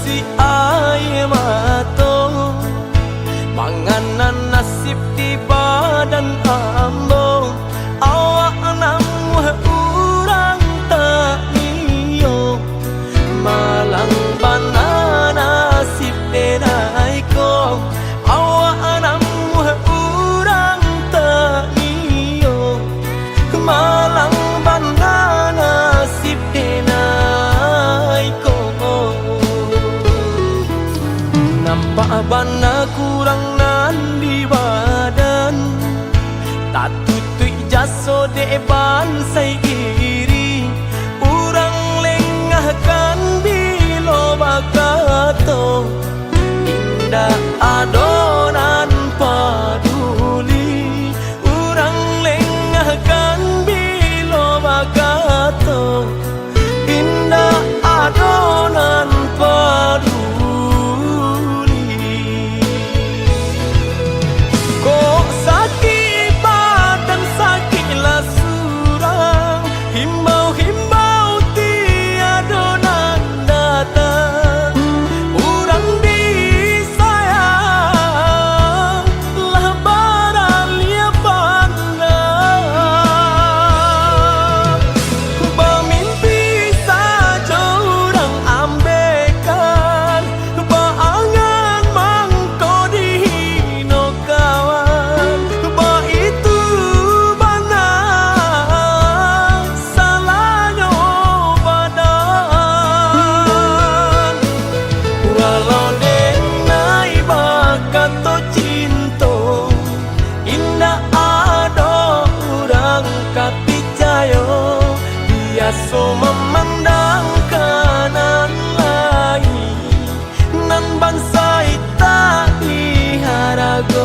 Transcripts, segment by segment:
si air mata, panganan nasib di badan ambo. Awak namu urang tak niyo, malang bana nasib denai ko. Awak namu urang tak niyo, malang bana nasib denai ko. Nampak bana kurang nan di badan, tak tutui jaso de bansai iri. Urang lengahkan bilo bakato, indah adonan paduli. Urang lengahkan bilo bakato, indah adonan paduli. Kok sakit badan sakitlah surang, himbau-himbau tiada nan datang. Urang disayang lah baralia pandang. Bermimpi saja urang ambekan, berangan mangko dihino kawan. Bah itu bana salahnya badan. Walau denai bakato cinta, indah ada urang kapicayo. Biasa memandang kanan lain, nan bansai tak diharagoi.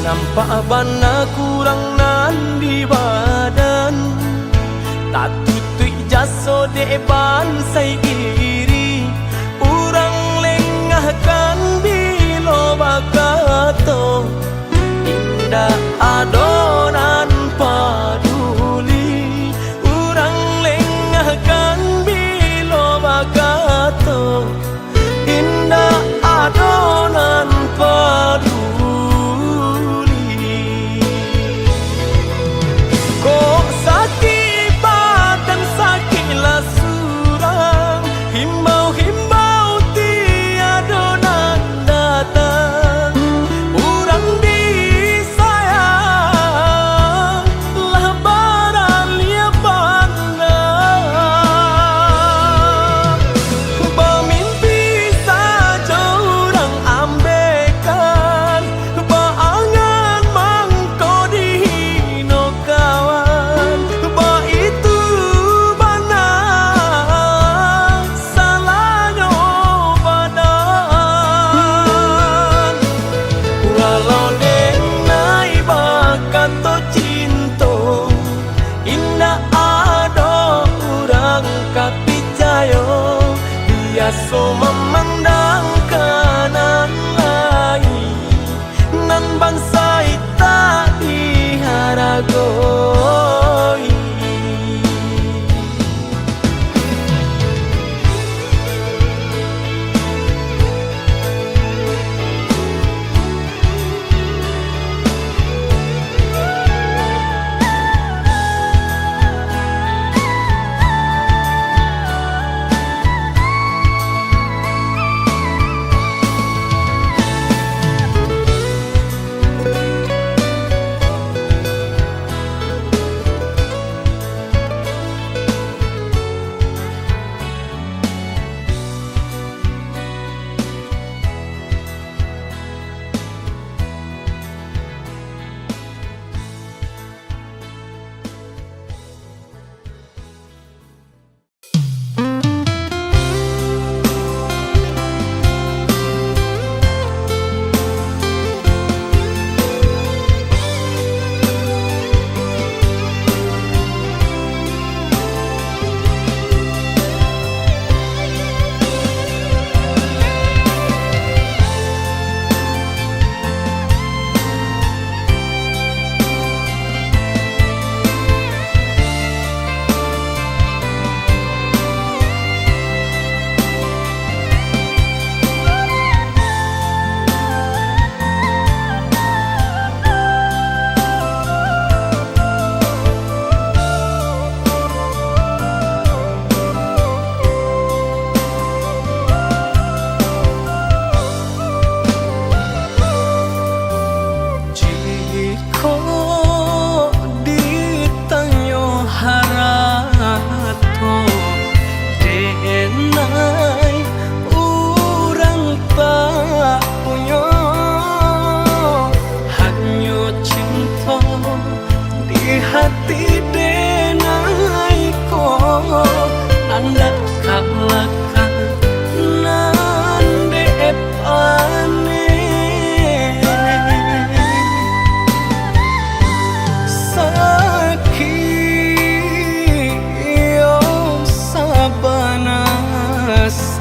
Nampak bana kurang nan di badan, tak tutui jaso de bansai iri. Urang lengahkan bilo bakato, indah adonan paduli. Urang lengahkan bilo bakato, indah adonan paduli. Kok sakit badan sakitlah surang, himbau-himbau tiada nan datang. Urang disayang lah baralia pandang. Bermimpi saja urang ambekan, berangan mangko dihino kawan. Bah itu bana salahnya badan. Walau denai bakato cinta, indah ada urang kapicayo. Biasa memandang kanan lain, nan bansai tak diharagoi.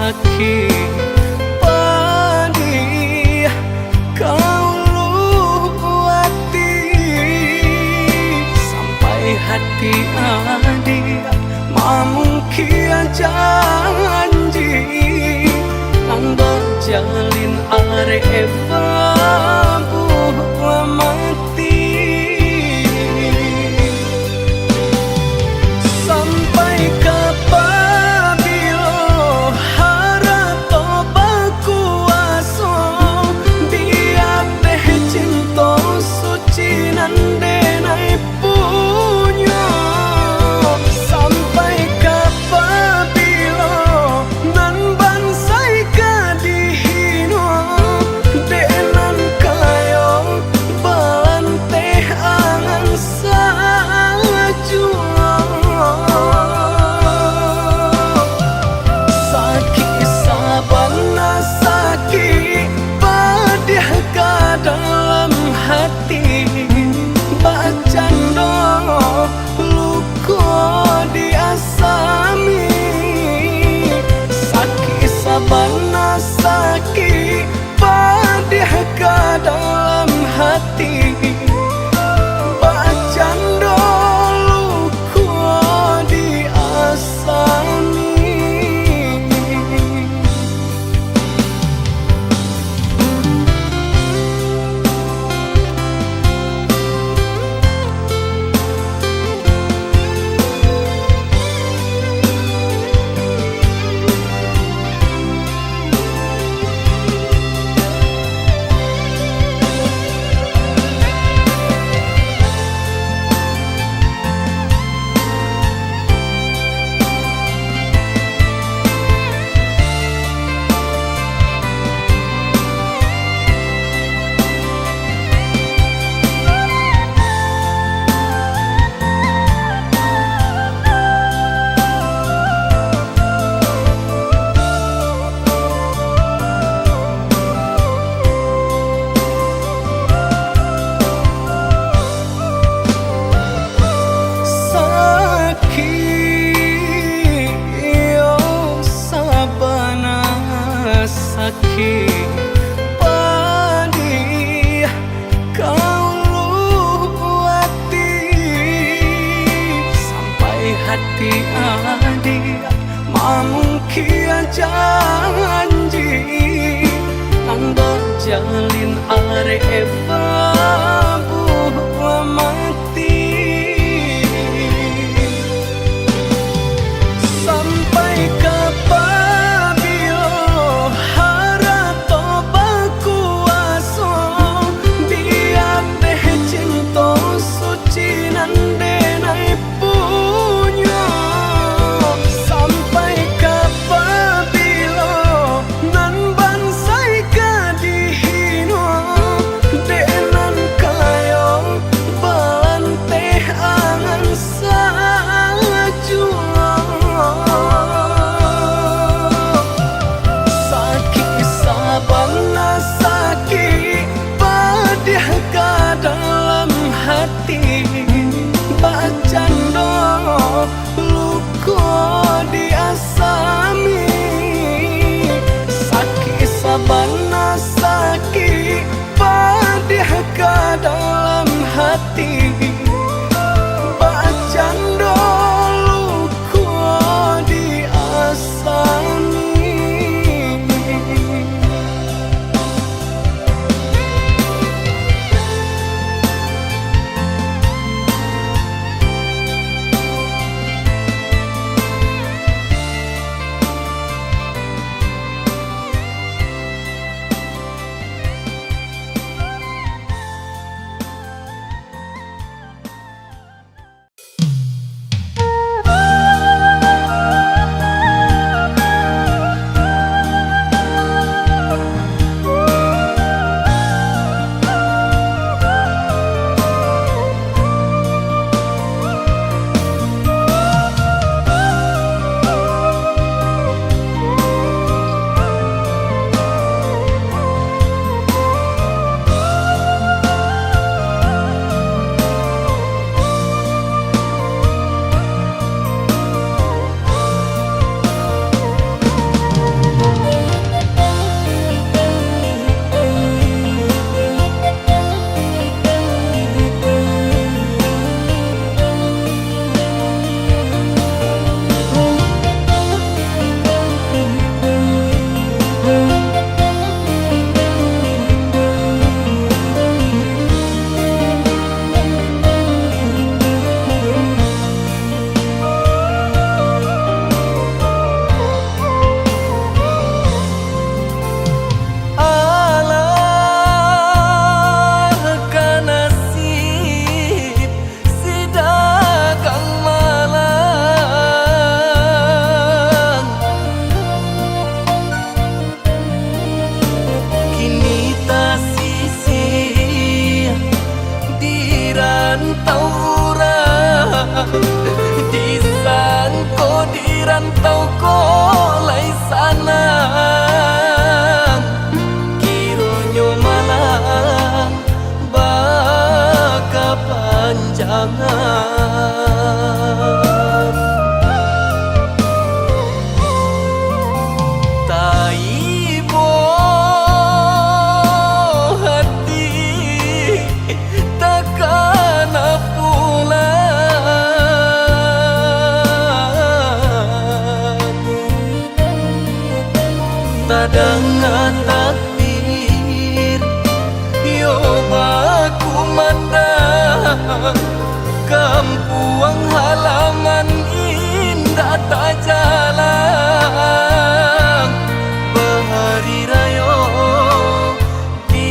sakit padi kau luati sampai hati adia mamungkia janji nang berjalin are babu mati sampai kapan bilo harap tobaku aso dia teh cinta suci nande nai punya sampai kapan bilo nan bansai kadihino denan kayo bante angan sajua sakit sabana sakit padih ke dalam hati bacando luko diasami sakit sabana sakit padih ke dalam hati bacando luko diasami. Sakit padi kau luati sampai hati adia mamungkia janji nang berjalin are babu mati sampai kapan nan bansai kadihino denan Taibo hati takkan pulang, tadangan takdir yo baku mandang kampuang halaman indah tak jalan bahari rayo di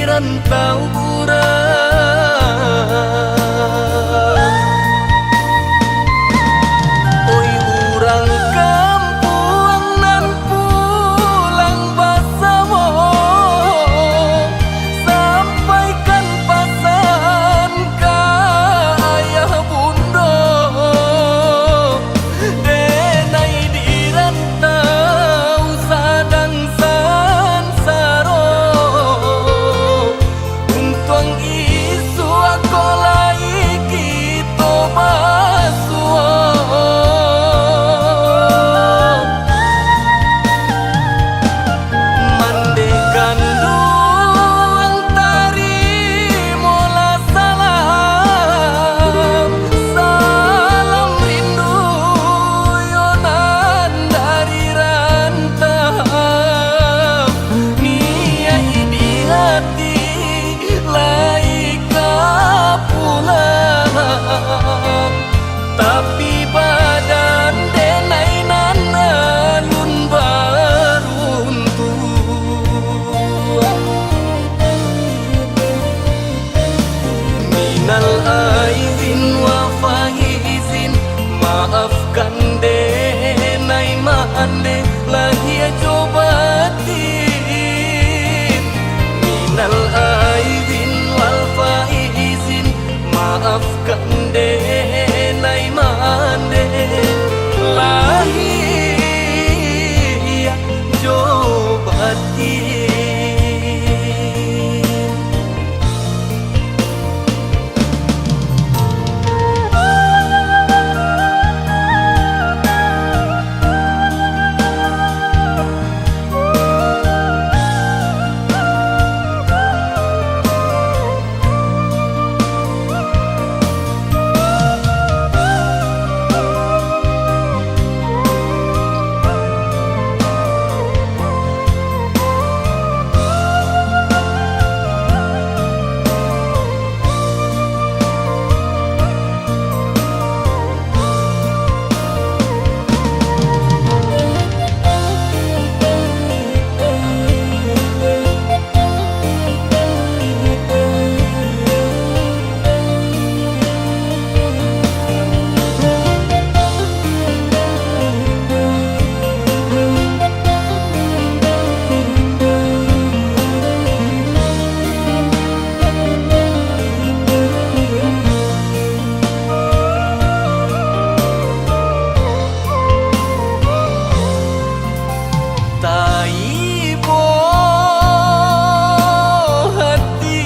rantau urang. Oi urang kampuang nan pulang basawo, sampaikan pesan ka ayah bundo denai di rantau sadang sansaro untuang isu akolai kita basuo mande gandung tarimo la salam salam rindu yonan dari rantau niai di hati laika pulang tapi badan denai nana lun baruntuh. Minal aizin wa faizin maafkan denai mande lahia cobatin. Minal aizin wal faizin maafkan denai mande lahia cobatin. Taibo hati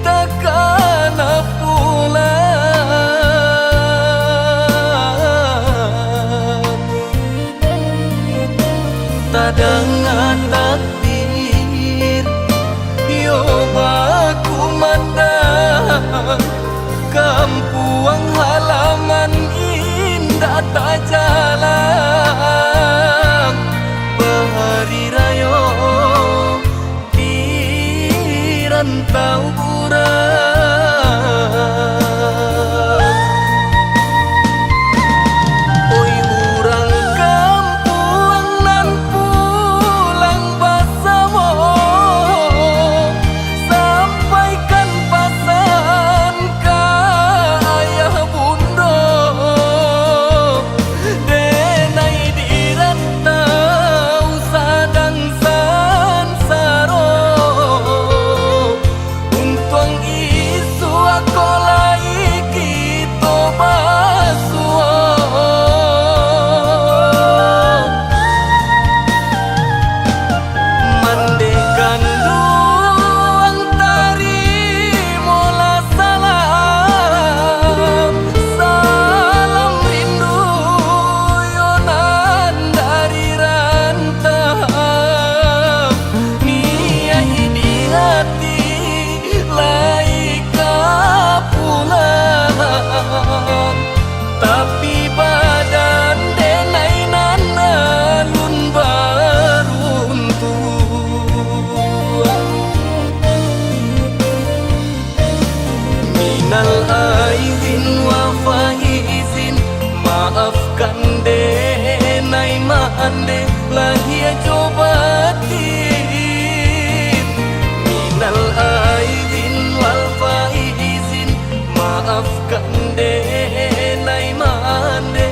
takkan pulang, tadangan takdir yo baku mandang kampuang halaman indah tak jalan bahari rayo di rantau urang. Oi urang kampuang nan pulang basawo, sampaikan pesan ka ayah bundo denai di rantau sadang sansaro de nai mande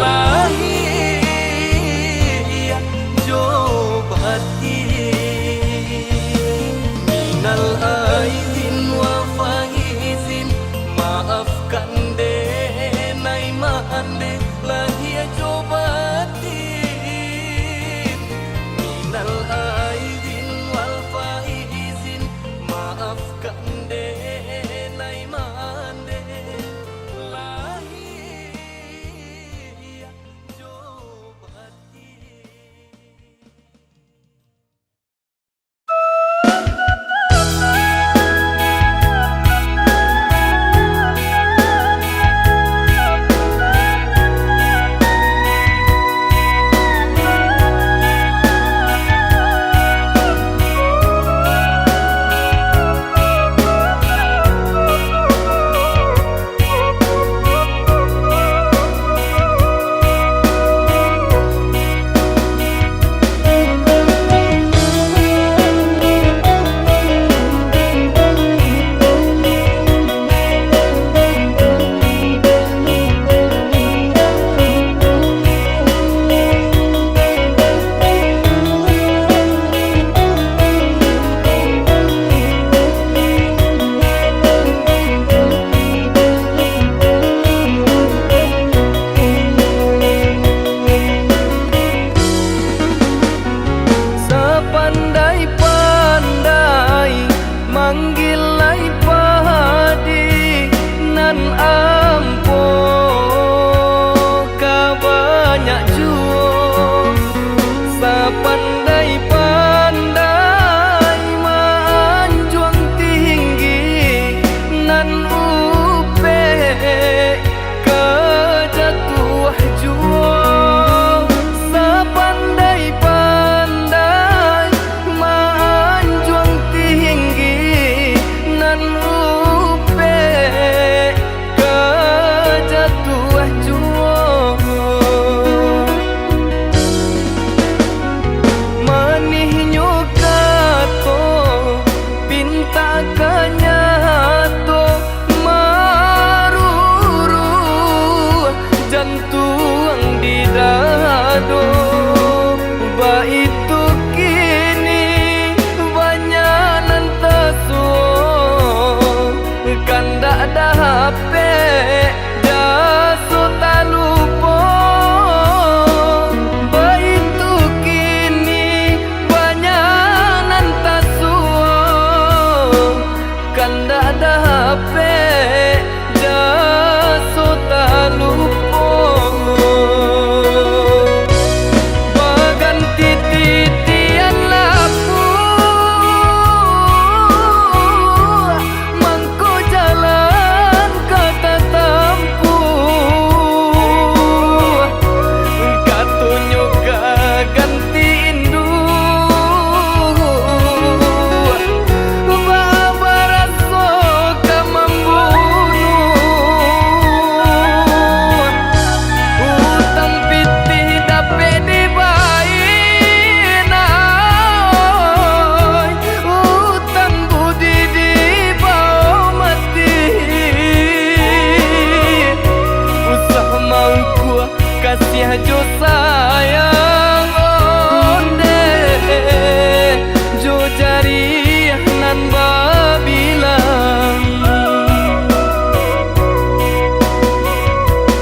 lahia jo bati minal aidin wa faizin maafkan de nai mande lahia jo bati minal aidin wal faizin maafkan de nai mande lahia jo bati. Sepandai-pandai manggilai padi nan ampo ka banyak juo. Sepandai-pandai manjuang tinggi nan upe ka jatuh juo. Sepandai-pandai manjuang tinggi nan upe ka jatuh juo. Manihnya kato pinta kanyato maruru jantung di dado. Baitu kini banyak nantaso kanda ada HP jaso talupo. Baitu kini banyak nantaso kanda ada HP jaso talupo. Baganti titian lapu mangko jalan kata tampu katunyo ganti indu babaraso ka membunuh utang pitih dape dibain ay utang budi dibawa mati. Usah mau gua kasih jo sayang onde jo jari nan babilang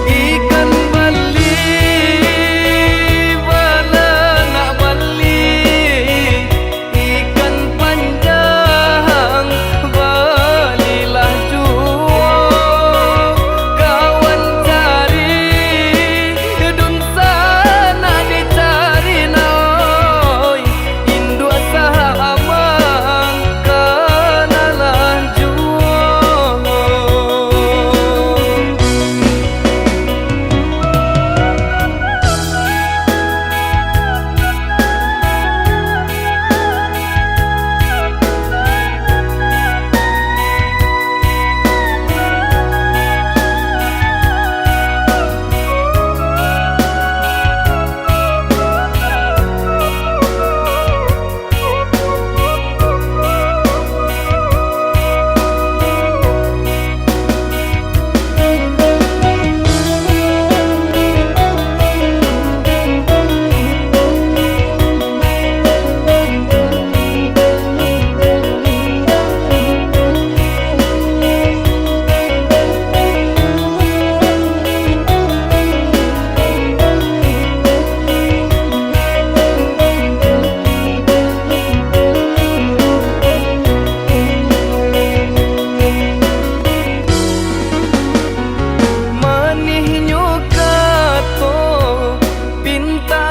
ikan bali bala nak bali ikan panjang balilah juo. Kawan cari dun sana dicari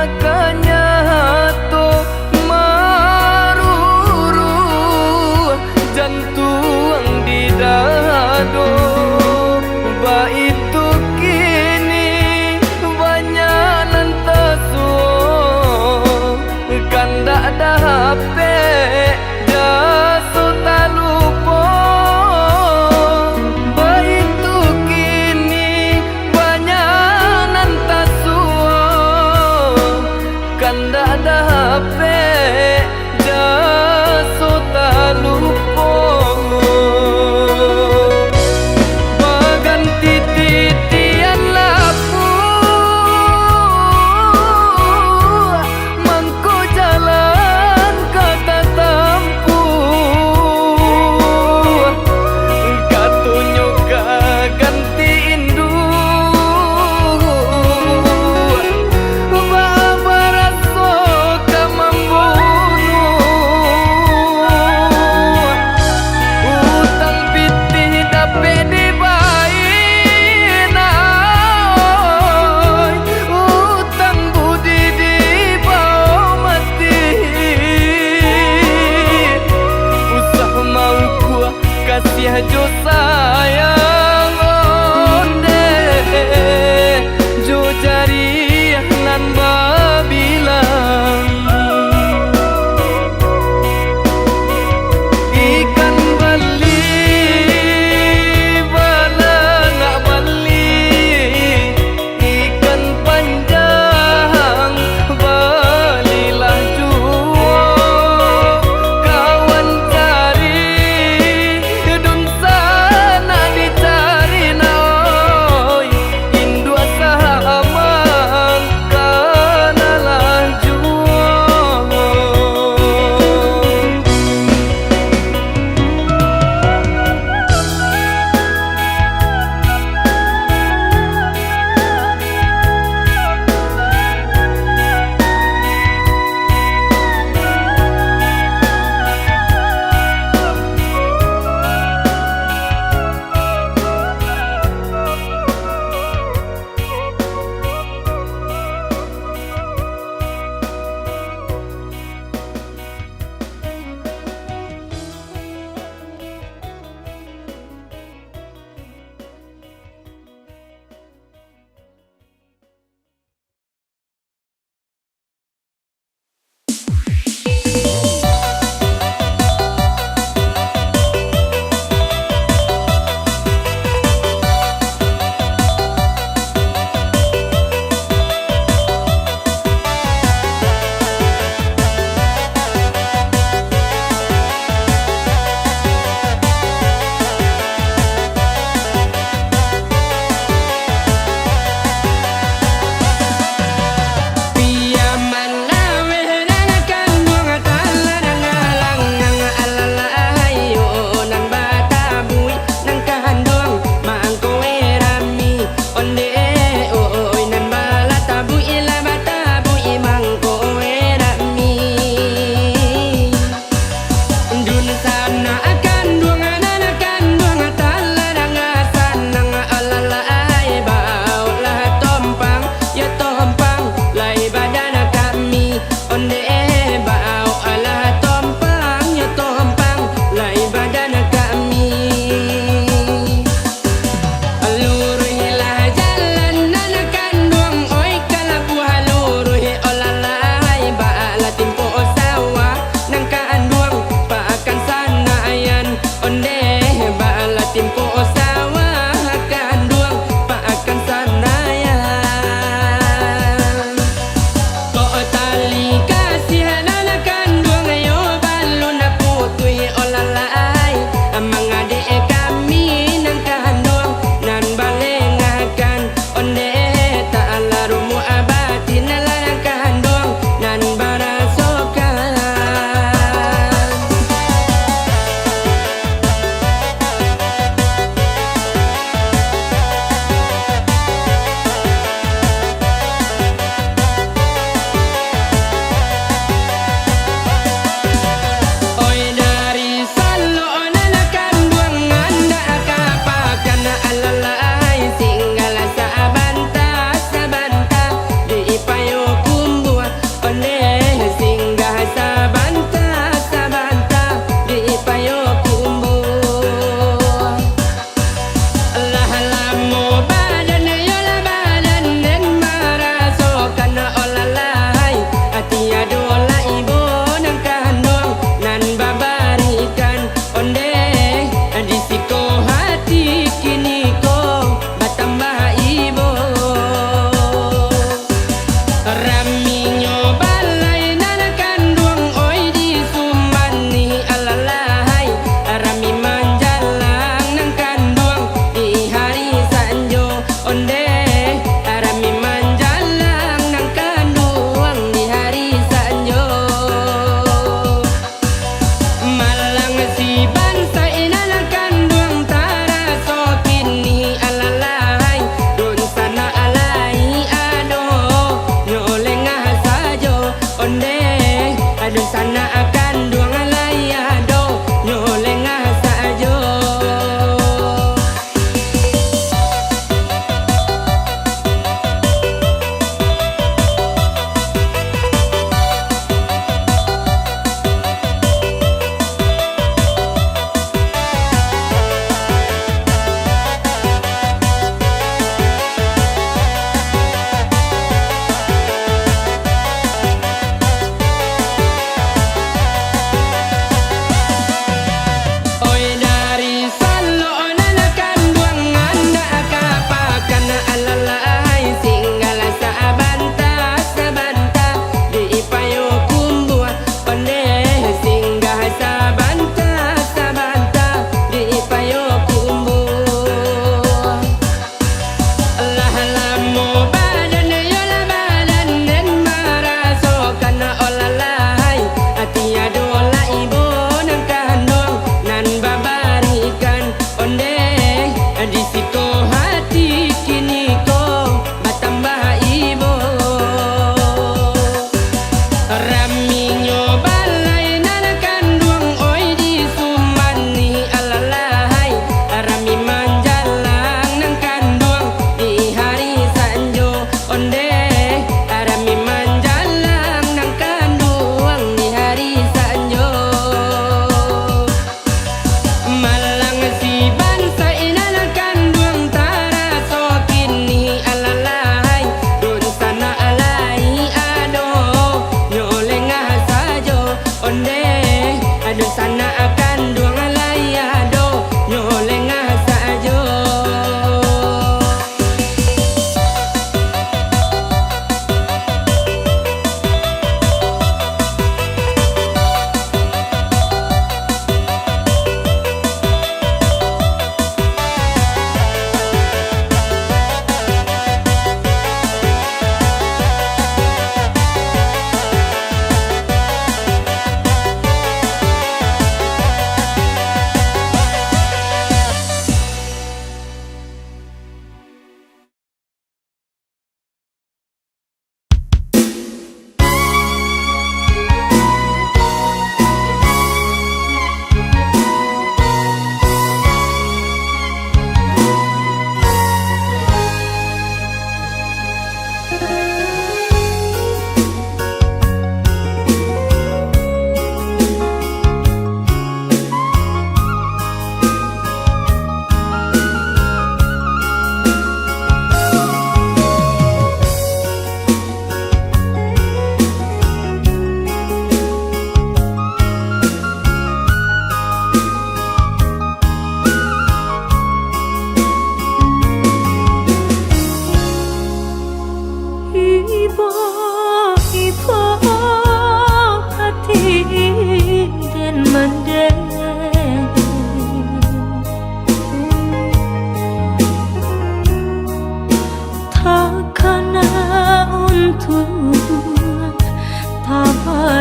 makanya to maruru jantung di dado. Ba itu kini banyak nantesuo kandak dape jaso tak lupa. Ba itu kini banyak nantesuo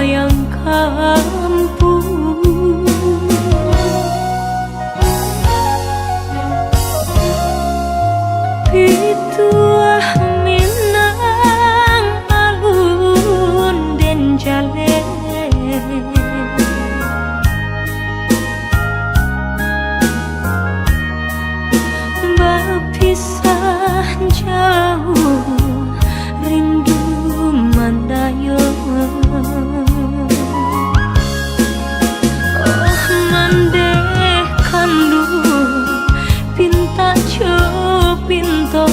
yang kampung. Pituah Minang alun den jale, berpisah jauh rindu mandayo. Oh mandeh kandu pinta jo pinto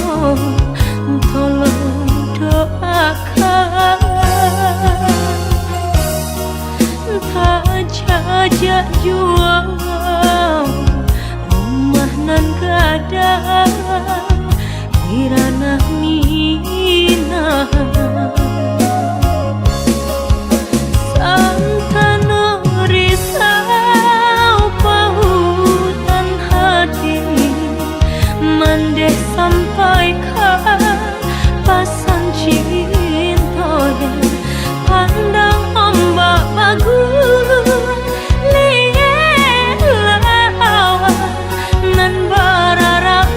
tolong doakan, tak jajak jual rumah nan gadang Iranah Minang. Santano risau pautan hati, mandeh sampaikan pasan cinta yang pandang ombak bagus lihat lawan nan berharap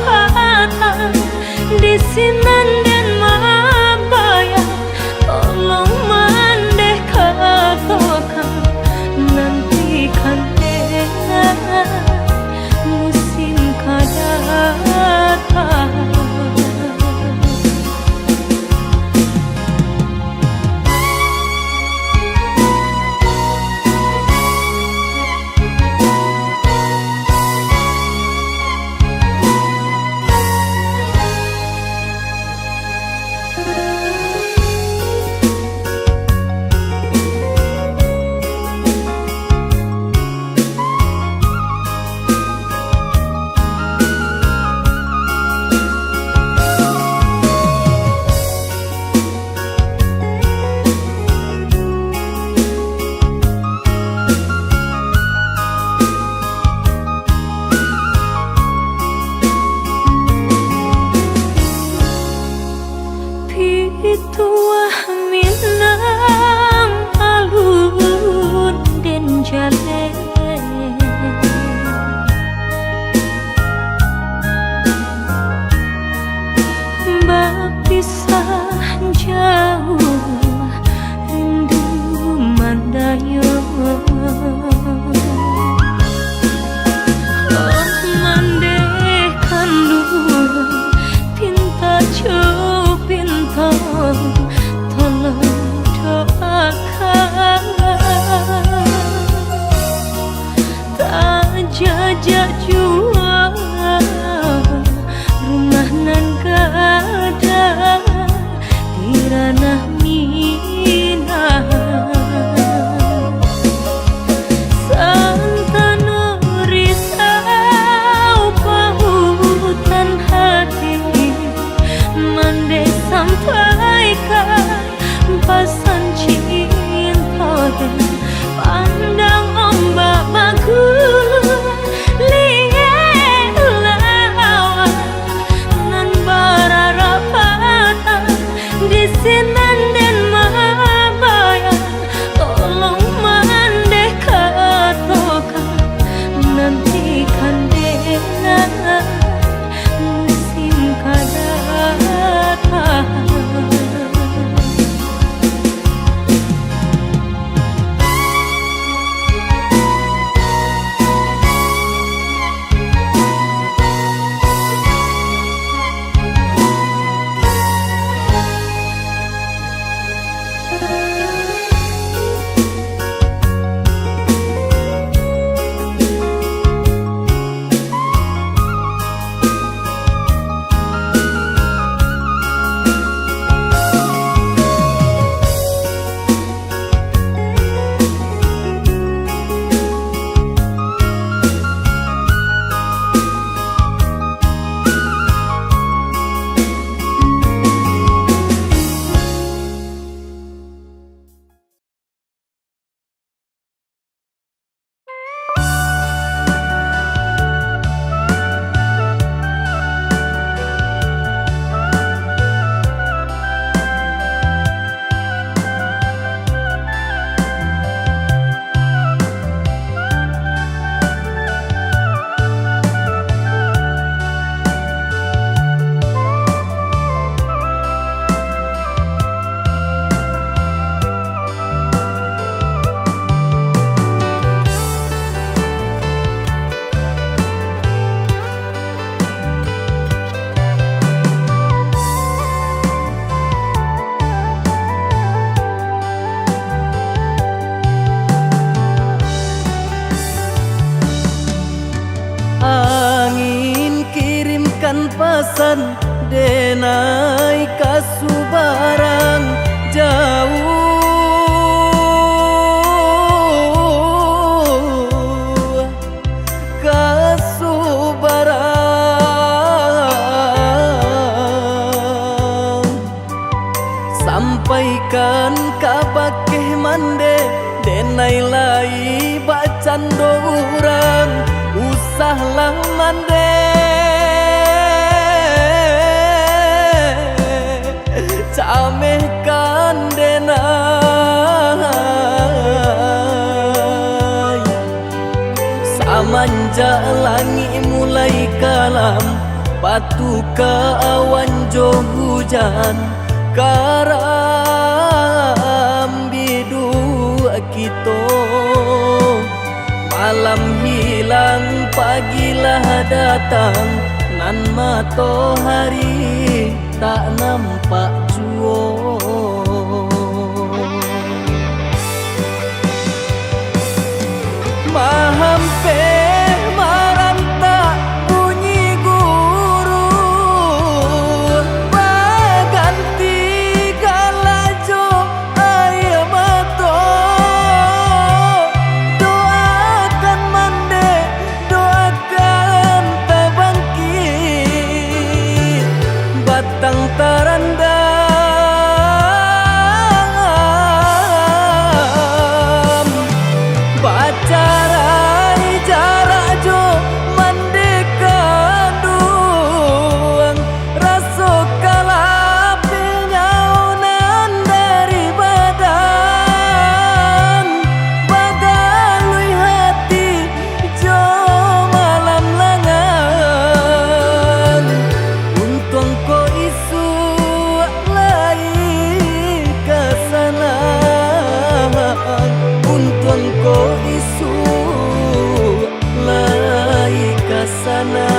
pasan denai kasubarang jauh kasubarang sampaikan kabakeh mande denai lai bacan dorang usahlah mande camehkan denai samanja langi mulai kalam batu ke awan jo hujan karam bidu kito malam hilang pagilah datang nan matahari tak nampak jua mahampe maranta bunyi guru baganti galajo ayam mato doakan mande doakan tabangkit batang tarandam bacarai jarak jo mandeka duang raso kalapil nyaunan dari badan bagalui hati jo malam langan untung ko isu lai kesana untung ko isu lai kesana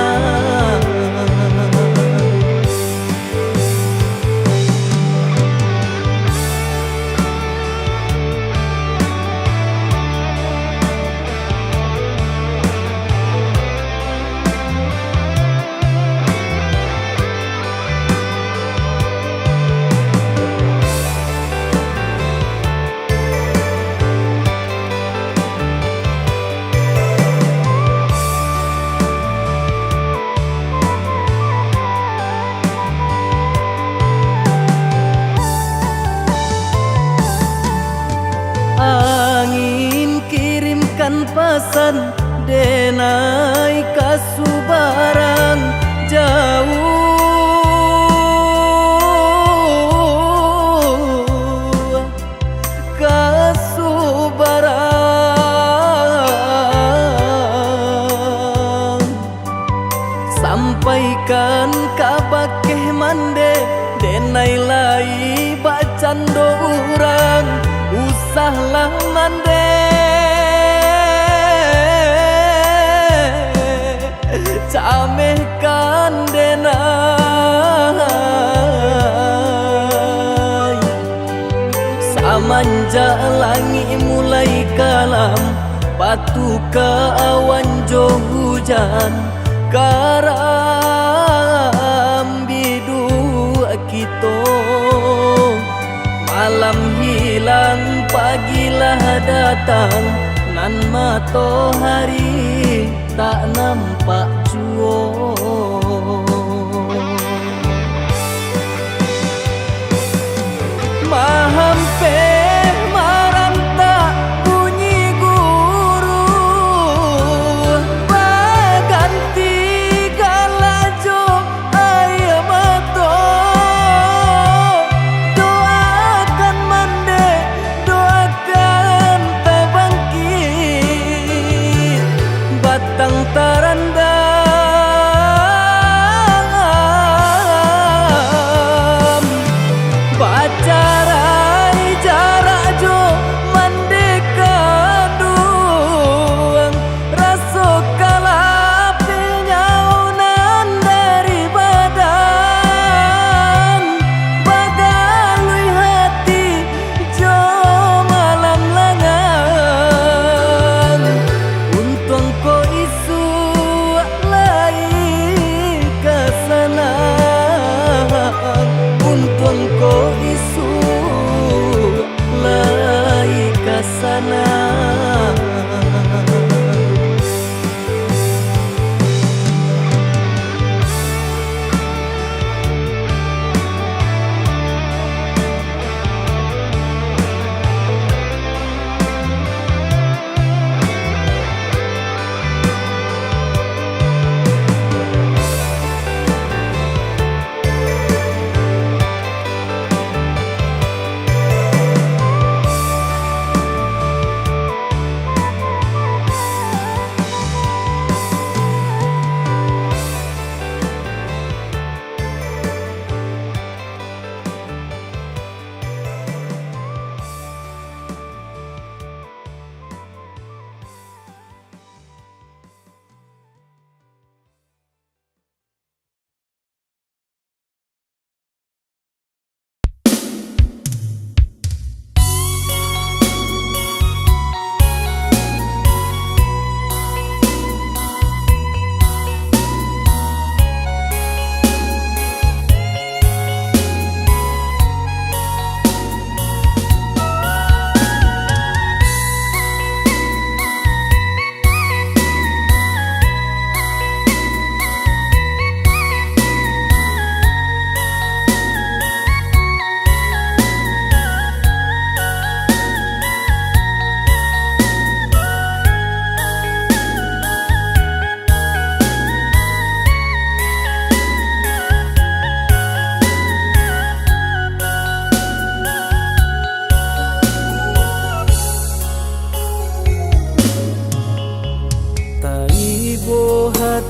angin kirimkan pesan denai kasubarang jauh kasubarang sampaikan kabakeh mande denai lai bacan dorang usahlah mande camehkan denai samanja langi mulai kalam batu ke awan jo hujan karam bidu kito malam hilang pagilah datang nan matahari tak nampak jua mahampe maranta bunyi guru baganti galajo ayam mato doakan mande doakan tabangkit batang tarandam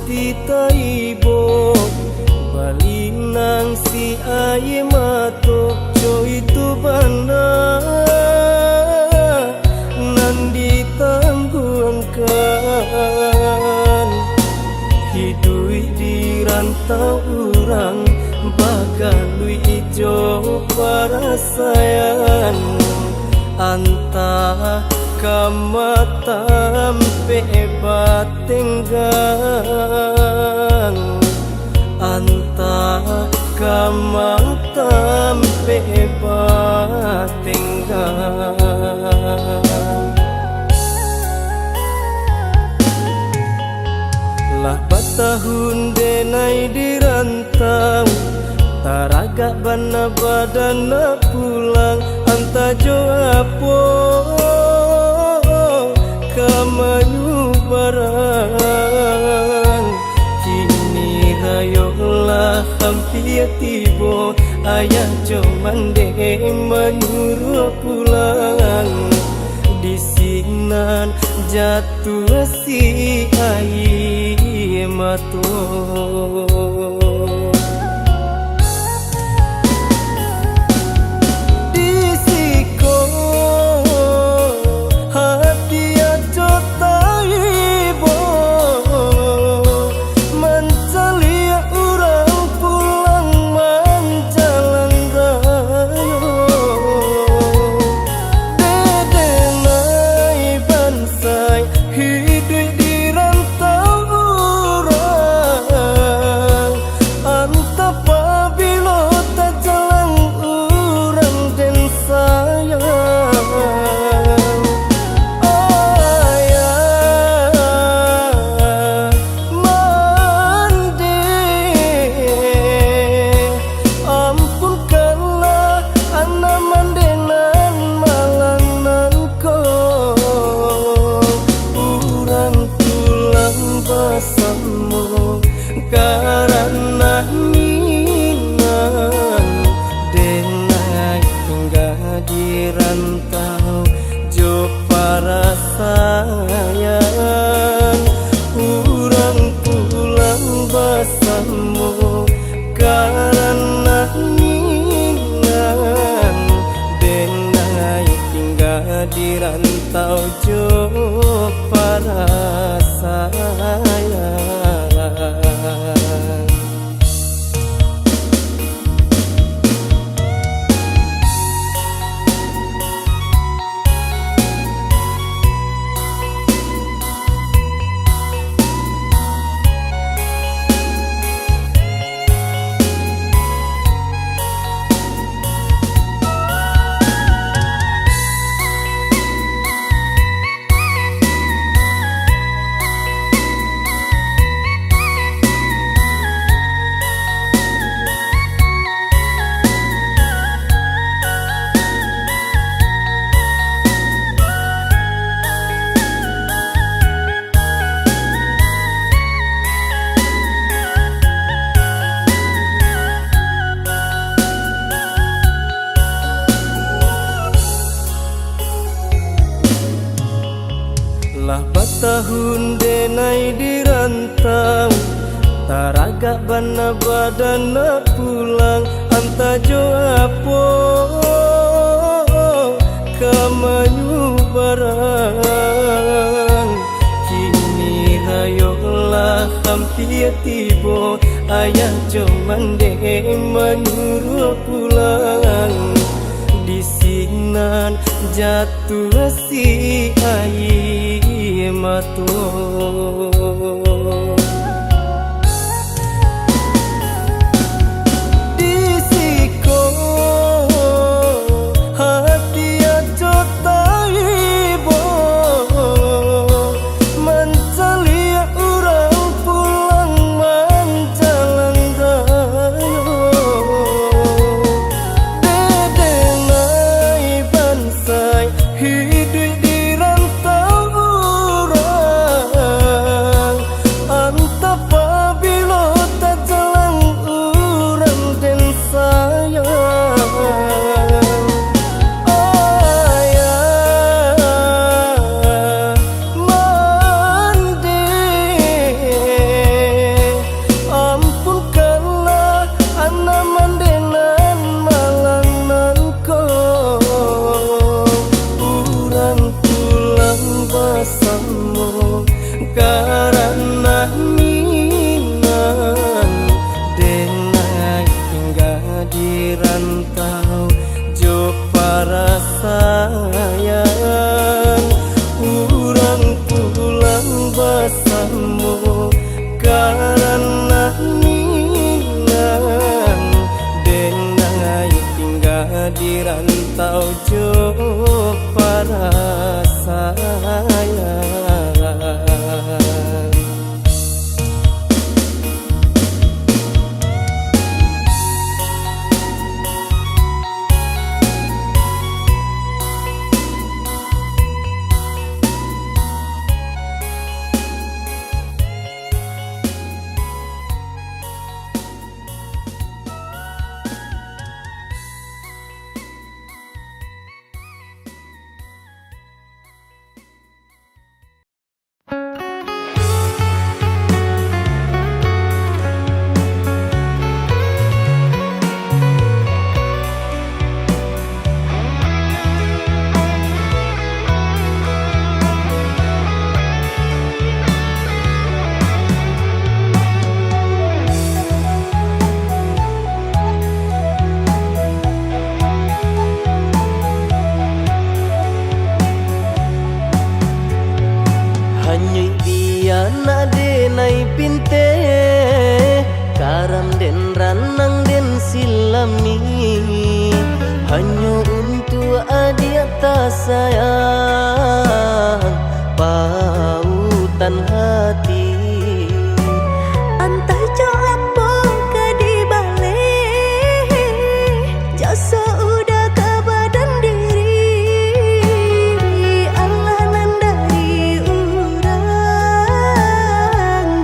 ti taibo balinang si aye mato coy tu banda nan ditangguhkan hidui di rantau urang bagalui ijo parasayan anta kamatam pe batenggang anta kamatam pe batenggang lah batahun denai dirantau taraga bana badana pulang anta joapo kamayu barang kini rayolah hampir tibo ayah jomande menyuruh pulang di sinan jatuh si air mato karena minang denai hingga di rantau jo para sayang urang pulang bersama karena minang denai hingga di rantau jo para sayang lah batahun denai dirantau taraga bana badana pulang anta joapo kamayu barang kini rayolah hampir tibo ayah jomande menyuruh pulang di sinan jatuh si air mato denai pinte karam den ranang den silami hanya untuk adia tak sayang pautan hati. Entah jo apa ke di balik jasa udah ke badan diri Allah nan dari urang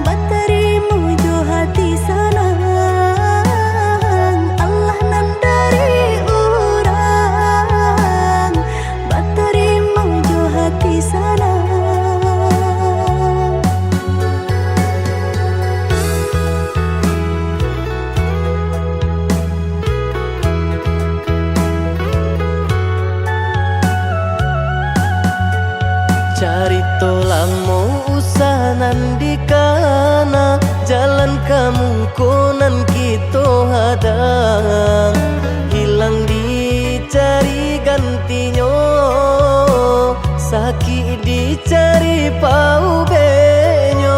baterimu jo hati senang Allah nan dari urang baterimu jo hati senang. Cari tolang mau usahanan di kana jalan kamu konan kita hadang hilang dicari gantinya sakit dicari pau benyo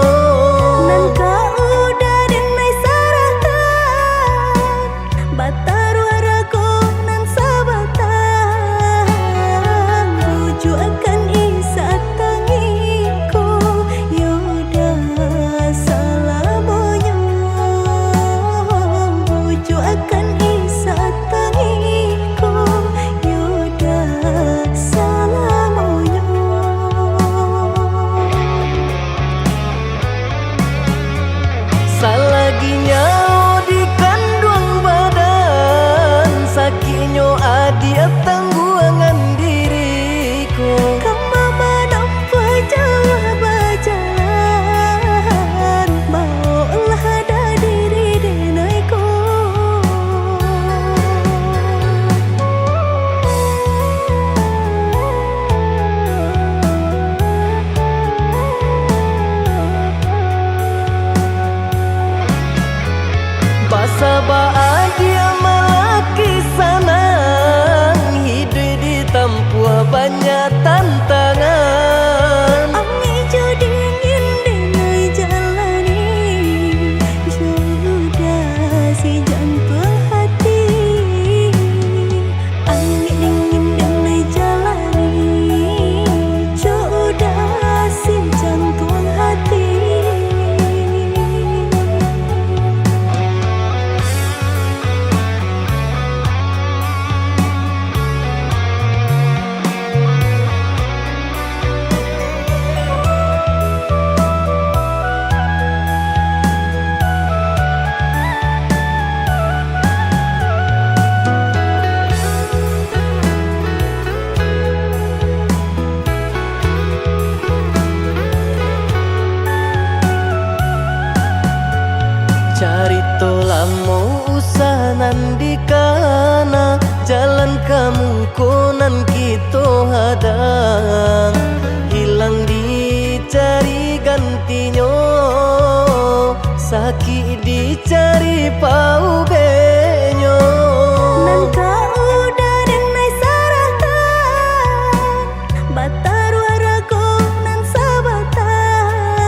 Nan kau udah denai saratan batar waraku nan sabatan buju akan isa tangiku yoda salamonya buju akan isa tangiku yoda salamonya. Salaginya di kandung badan sakitnya adia tangguangan diriku Kamu menampak jauh berjalan maulah ada diri denaiku. Basa baadia malaki sanang hidup di tampua banyak tantangan Angin jo dingin denai jalani sudah si jantung hati. Angin dingin denai jalani sudah si jantung hati. Cari tolang mau usahanan di kana jalan kamu konan kita hadang hilang dicari gantinya sakit dicari pau benyo Nan kau udah denai saratan batar waraku nan sabatan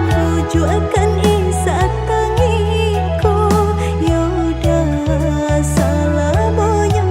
buju akan isa tangiku yoda salamonya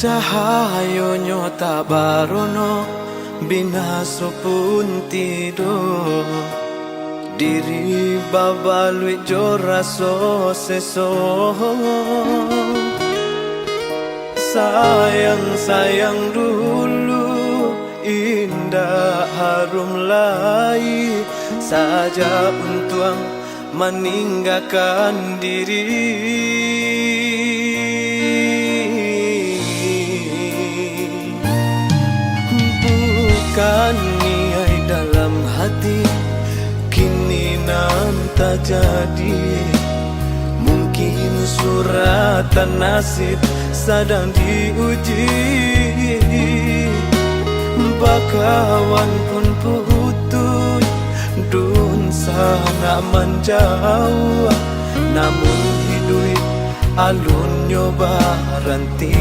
Cahayonyo tak barono, binaso pun tidur. Diri babalui jo raso seso. Sayang-sayang dulu, indah harum lai saja untuk meninggalkan diri. Bukan niai dalam hati, kini nan tak jadi. Mungkin suratan nasib sedang diuji. Bakawan pun putus, dun sangat menjauh. Namun hidup alun nyoba ranti.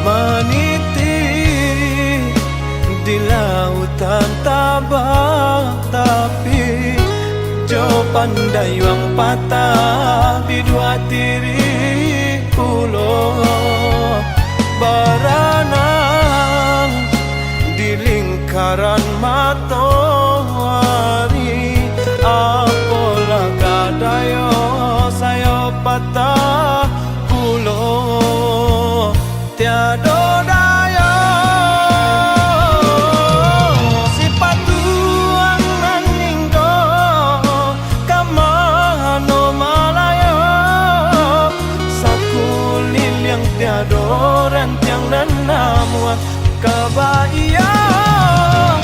Meniti di lautan tabak, tapi jo pandai yang patah di dua tiri pulau. Berenang di lingkaran matahari, apalah kadayo saya patah pulau. Tiada daya sifat tuang naninggo kamano malaya. Sakulil yang tiada rentiang dan namuan kabaya.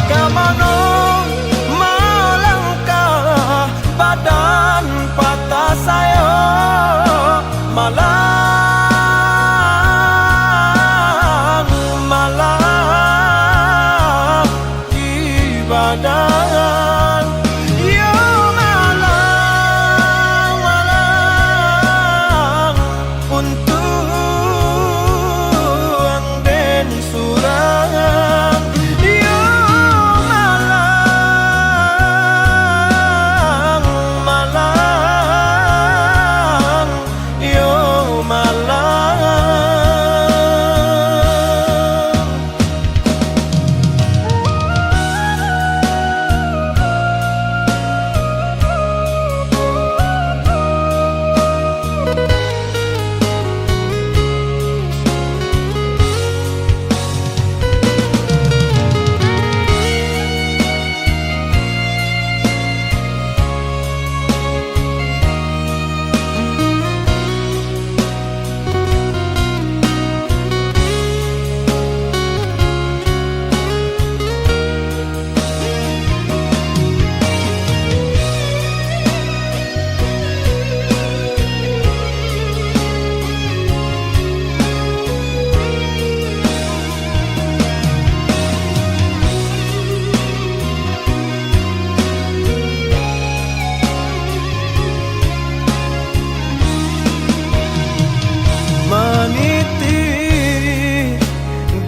Kamano malangkah badan patah saya malah. Badan yo malang untuk den surang. Yo malang yo malang.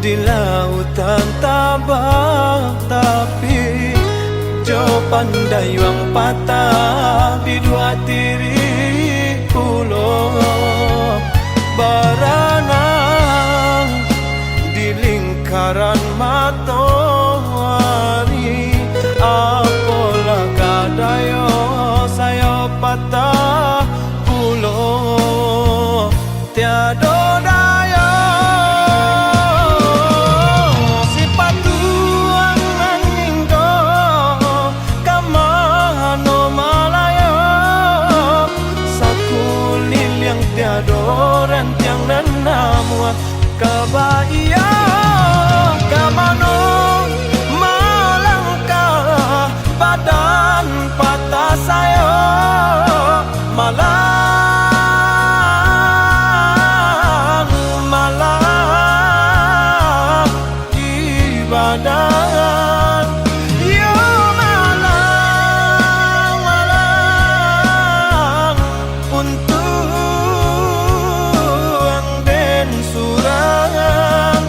Di lautan tabak, tapi jo pandai yang patah di dua tiri pulau. Berenang di lingkaran matahari, apalah kadayo saya patah pulau. Tiada daya rentiang dan namuan kabaya. Kamano malangkah badan patah saya malang di badan. Yo malang untuk surang.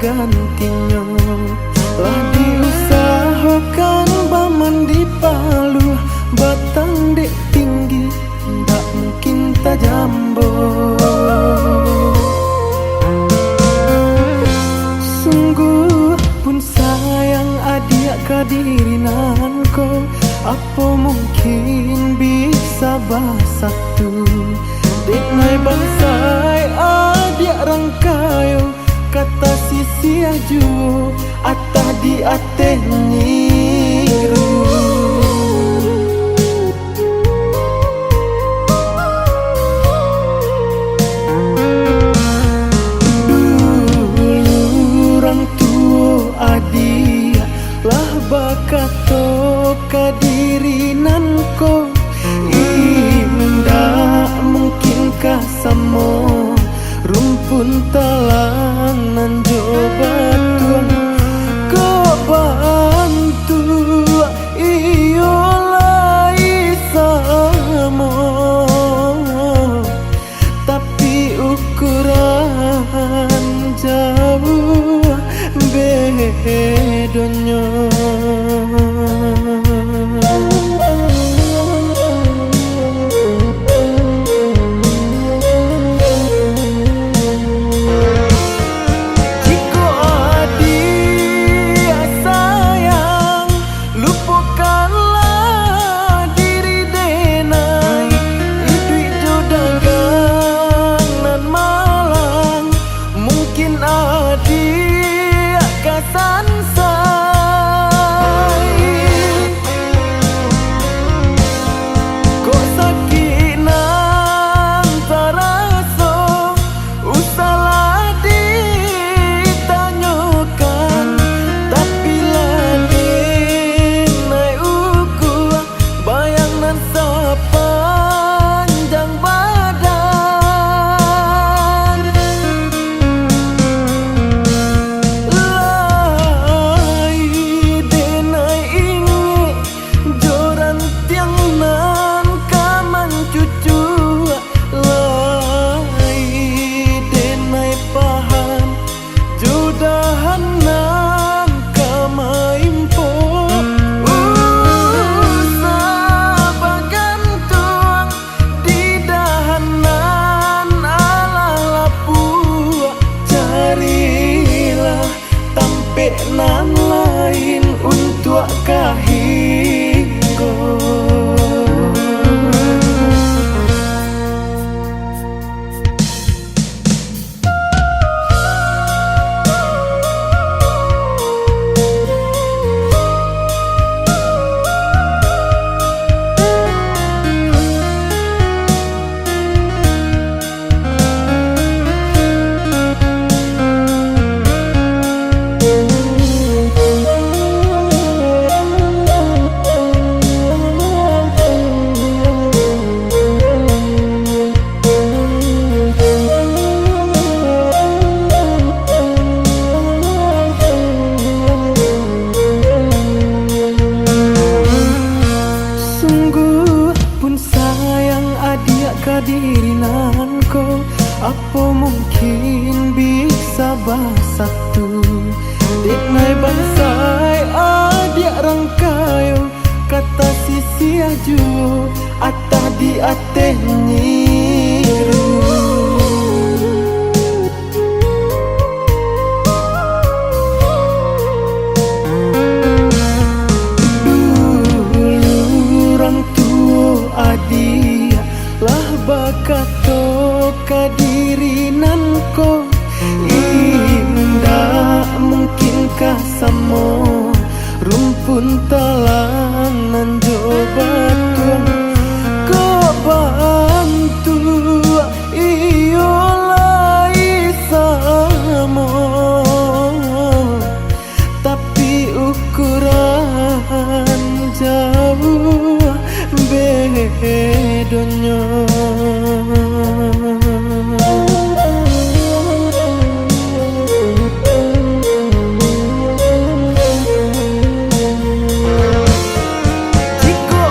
gantinya. Lah diusahakan baman di Palu, batang dek tinggi ndak mungkin tak jambo. Sungguh pun sayang adik kadirinanku, apa mungkin bisa bersatu. Denai bangsai adik rangkayo, kata sisi aju atah di ateh nyiru. Bakato kadirinanku, indah mungkinkah samo rumpun talangan jobatuan kau bantu iyo lai samo, tapi ukuran jauh bedonyo. Nan lain untuk kahinggo. Kadirinanku, apa mungkin bisa bersatu. Denai bangsai adik rangkayo, kata sisi aju atah di ateh nyiru. Dulu orang tua adik lah bakato kadirinanku, indah mungkinkah samo rumpun talangan jobatuan kau bantu iyo lai samo, tapi ukuran jauh bedonyo. Jika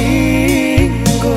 tinggo.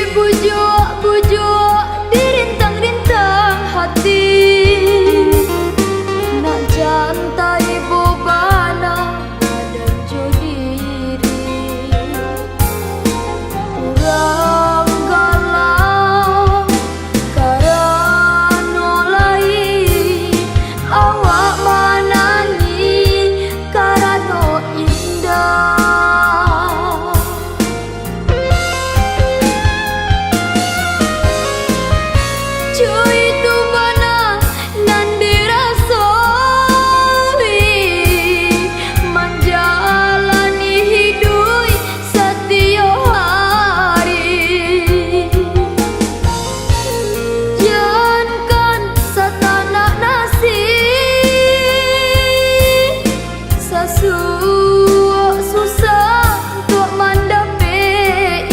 Bujuk-bujuk dirintang-rintang hati, nak jantai bobana dan jodiri. Urang galau karano lai, awak manani karano indah. Cuy tu mana nan dirasoi, menjalani hidup setiap hari. Jangan satanak nasi, sasuak susah untuk mandapei.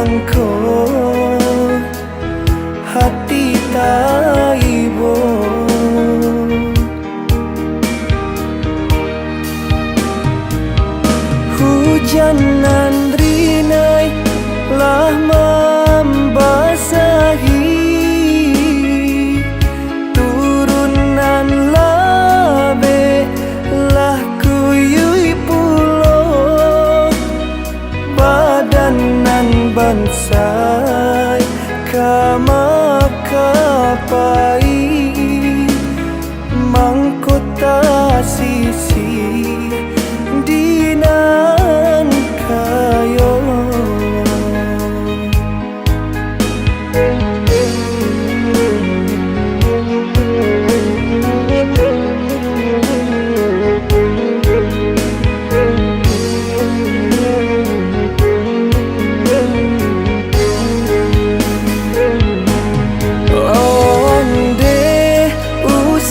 mangko hati taibo. Hujan nan rinai lah membasahi turunan labe lah kuyui pulo badan nan bansai kamakapai mangkota sisi dinan kayo.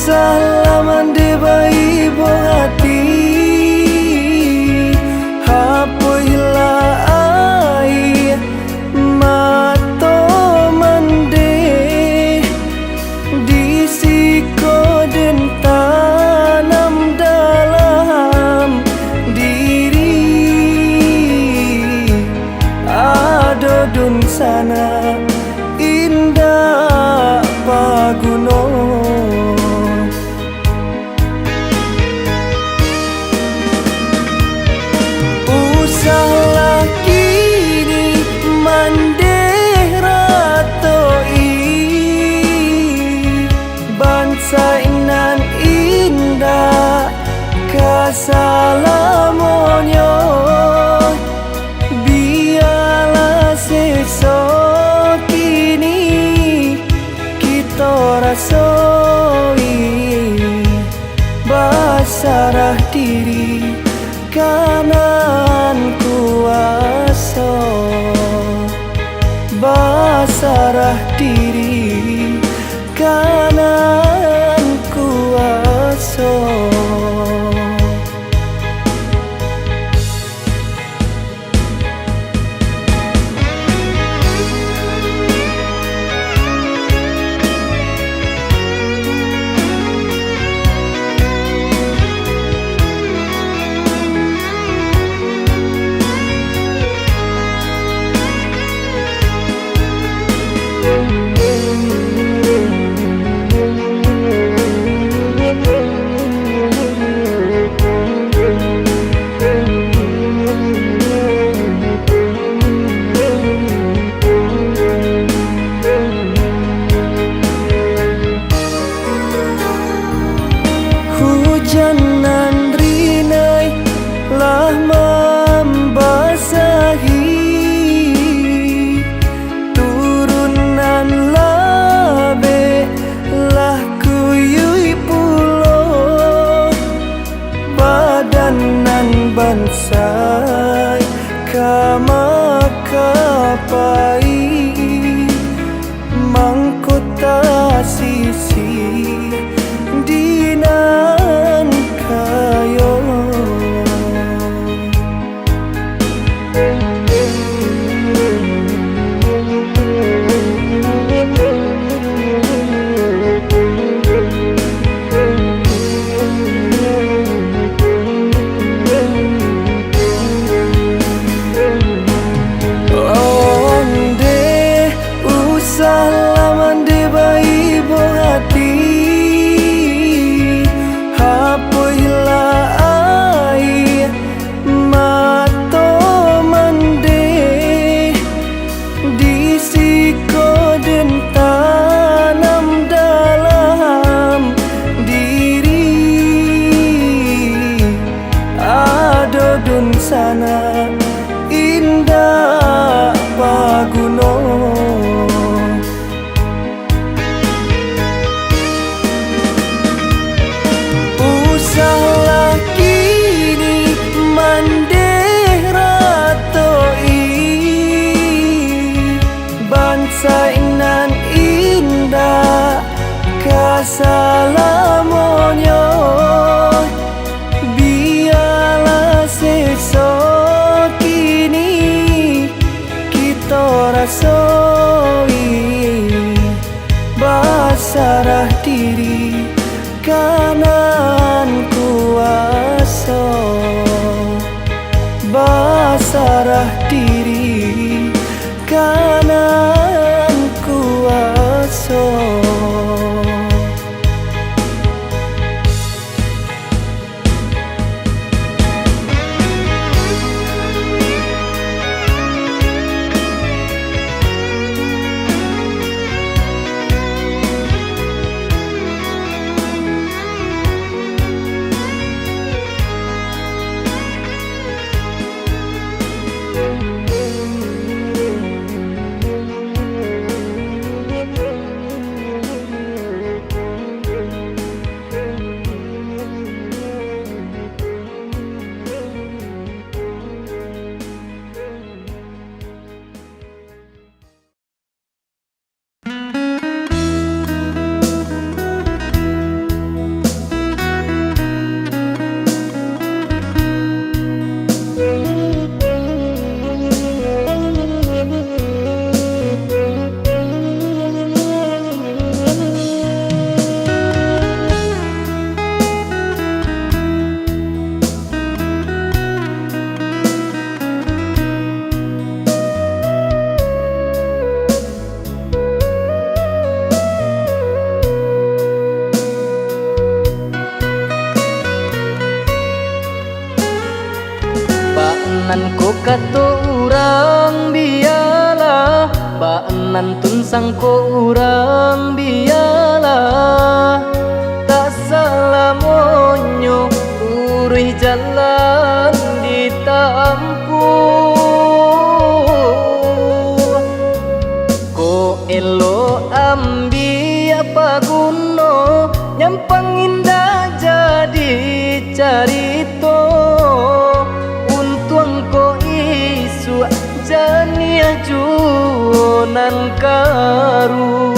Salaman de bai bohati hapoila ai mato mande disiko den tanam dalam diri adodun sana indah paguno. Salah kini mandeh ratoi bangsa inan indah kasalamonyo biarlah sesok kini kita rasoi basarah diri kanan kuasa basarah diri kanan kuasa. Hujan nan rinai lah membasahi turunan labe lah kuyui pulo badan nan bansai kamakapai mangkota sisi dinan kayo. Onde usalaman de bai bohati hapoila ai mato mande disiko den tanam dalam diri adodun sana indah paguno. Salah kini mandeh ratoi bangsa inan indah kasalamonyo biarlah sesok sarah diri kanan kuasa. Baanan ko kato urang biyalah, baanan tunsang ko urang biyalah. Tak salah monyo urui jalan ditampuh. Ko elo ambi apa guno nyampang indah jadi carito. Jania juonan karun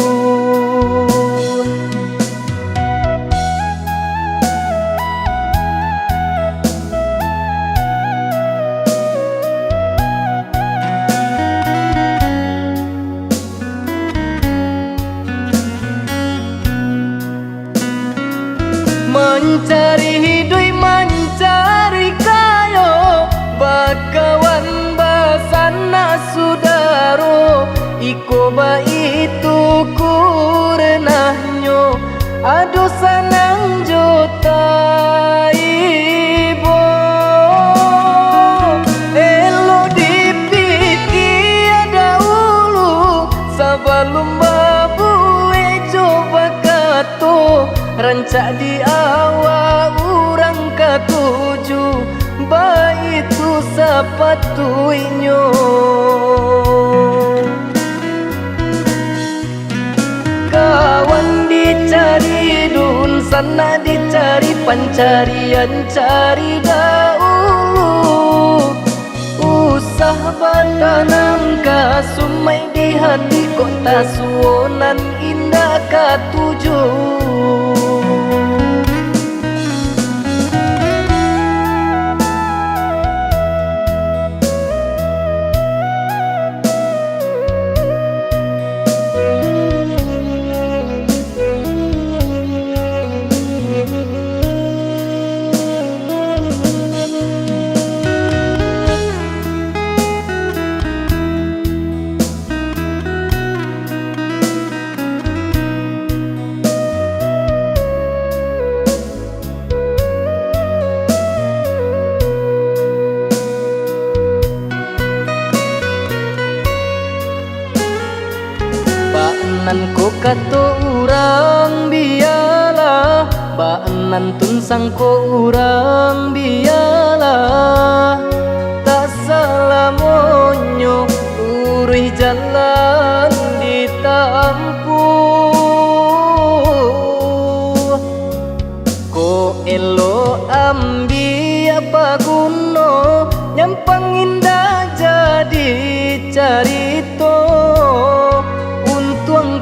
mencari hidup mencari kayo bakawan basana sudaro iko ba itu kurenahnya aduh sanang jota ibo elo dipikir ada ulu sebelum babu coba kato rancak di awal urang katuju ba itu sepatuinyo. Kawan dicari dun sana dicari pencarian cari dahulu. Usah bertanam ka sumai di hati kota suonan indah katuju. Baanan ko kato urang biyalah, baanan tunsang ko urang biyalah. Tak salah monyo urui jalan ditampuh. Ko elo ambi apa guno nyampang indah jadi carito.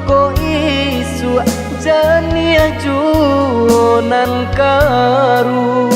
Ko isu jania juonan karun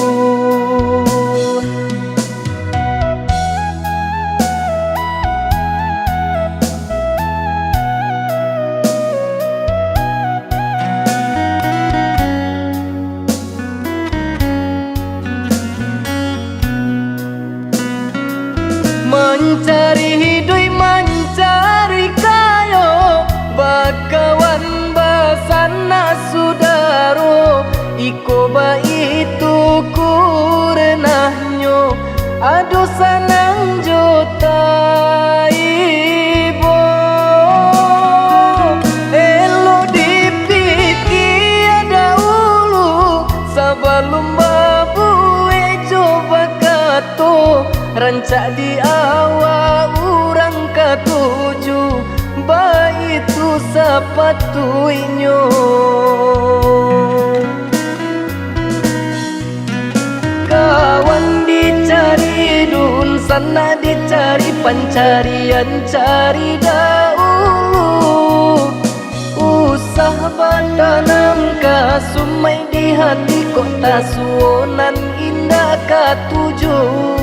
mencari hidup mencari kayo bakawan basana sudaro iko ba itu kurenahnya aduh sanang jota ibo elo dipiki ada ulu sebelum babu coba kato rancak di awal orang ketujuh baitu sepatuinyo kawan dicari dun sana dicari pencarian cari dahulu usah bertanam kasumai di hati kota suonan indah ketujuh